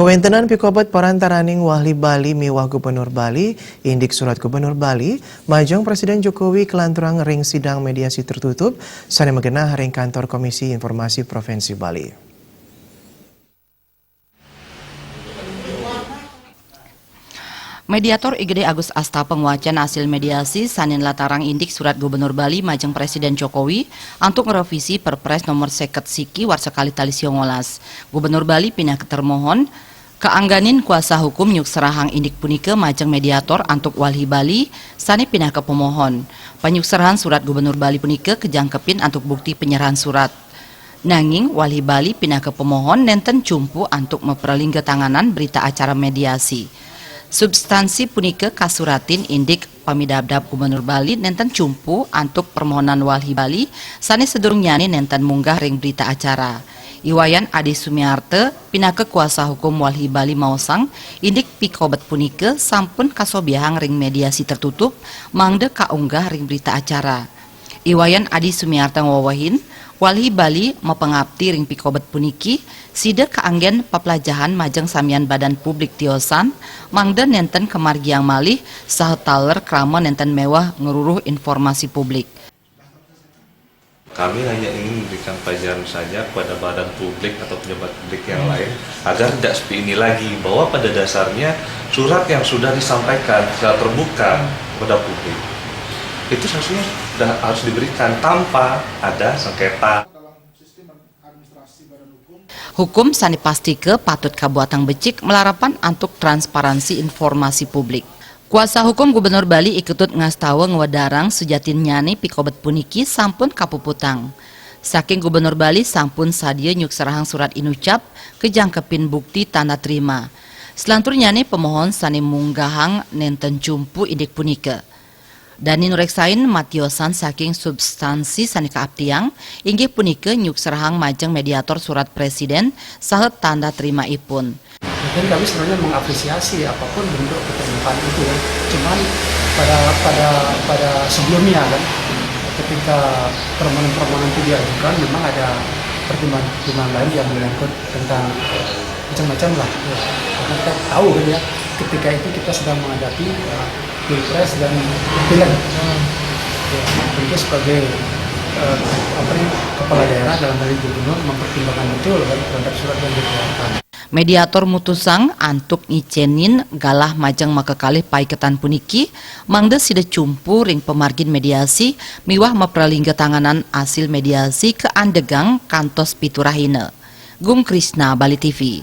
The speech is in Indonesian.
Kewentenan pikobat parantaraning Wahli Bali miwah Gubernur Bali, indik surat Gubernur Bali, majong Presiden Jokowi kelanturang ring sidang mediasi tertutup, sane megenah ring kantor Komisi Informasi Provinsi Bali. Mediator IGD Agus Asta penguacan hasil mediasi sanin latarang indik surat Gubernur Bali majeng Presiden Jokowi untuk merevisi Perpres nomor 50 Siki Warsekali Tali Siongolas. Gubernur Bali pindah ke termohon keangganin kuasa hukum nyuk serahang indik punike majeng mediator untuk Walhi Bali sani pindah ke pemohon. Penyuk serahan surat Gubernur Bali punike kejangkepin untuk bukti penyerahan surat. Nanging Walhi Bali pindah ke pemohon nenten cumpu untuk memperlingga tanganan berita acara mediasi. Substansi punike kasuratin indik pamidabdab Gubernur Bali nenten cumpu untuk permohonan Walhi Bali sani sedurung nyani nenten munggah ring berita acara. Iwayan Adi Sumiarte pinake kuasa hukum Walhi Bali maosang indik pikobat punike sampun kasobiahang ring mediasi tertutup mangde kaunggah ring berita acara. Iwayan Adi Sumiarte ngawawahin Walhi Bali mapengabdi ring pikobat puniki sida kaanggen papelajahan majeng samian badan publik tiosan mangde nenten kemargiang malih sahetaler krama nenten mewah ngeruruh informasi publik. Kami hanya ingin memberikan pelajaran saja kepada badan publik atau pejabat publik yang lain agar tidak seperti ini lagi, bahwa pada dasarnya surat yang sudah disampaikan secara terbuka kepada publik itu seharusnya harus diberikan tanpa ada sengketa. Hukum sani pastike patut kabuatang becik melarapan untuk transparansi informasi publik. Kuasa hukum Gubernur Bali ikutut ngastawa ngewadarang sejatin nyani pikobat puniki sampun kapuputang. Saking Gubernur Bali sampun sadia nyuk serahang surat inucap kejangkepin bukti tanda terima. Selantur nyani pemohon sani munggahang nenten cumpu indik punike. Dani nureksain matiosan saking substansi sani kaaptiang inggih punike nyuk serahang majeng mediator surat presiden sahet tanda terima ipun. Mungkin kami sebenarnya mengapresiasi apapun bentuk keterbukaan itu ya. Cuman pada sebelumnya kan, ketika permohonan itu diajukan memang ada pertimbangan lain yang menyangkut tentang macam-macam lah. Ya. Karena kita tahu kan ya, ketika itu kita sedang menghadapi Pilpres dan Pileg. Ya, tentu sebagai kepala daerah dalam hal ini gubernur mempertimbangkan betul kan terhadap surat yang dikeluarkan. Mediator mutusang antuk ngicenin galah majeng makakalih paiketan puniki mangde sida cumpu ring pemargin mediasi miwah mapralingga tanganan hasil mediasi ke andegang kantos piturahina. Gung Krisna, Bali TV.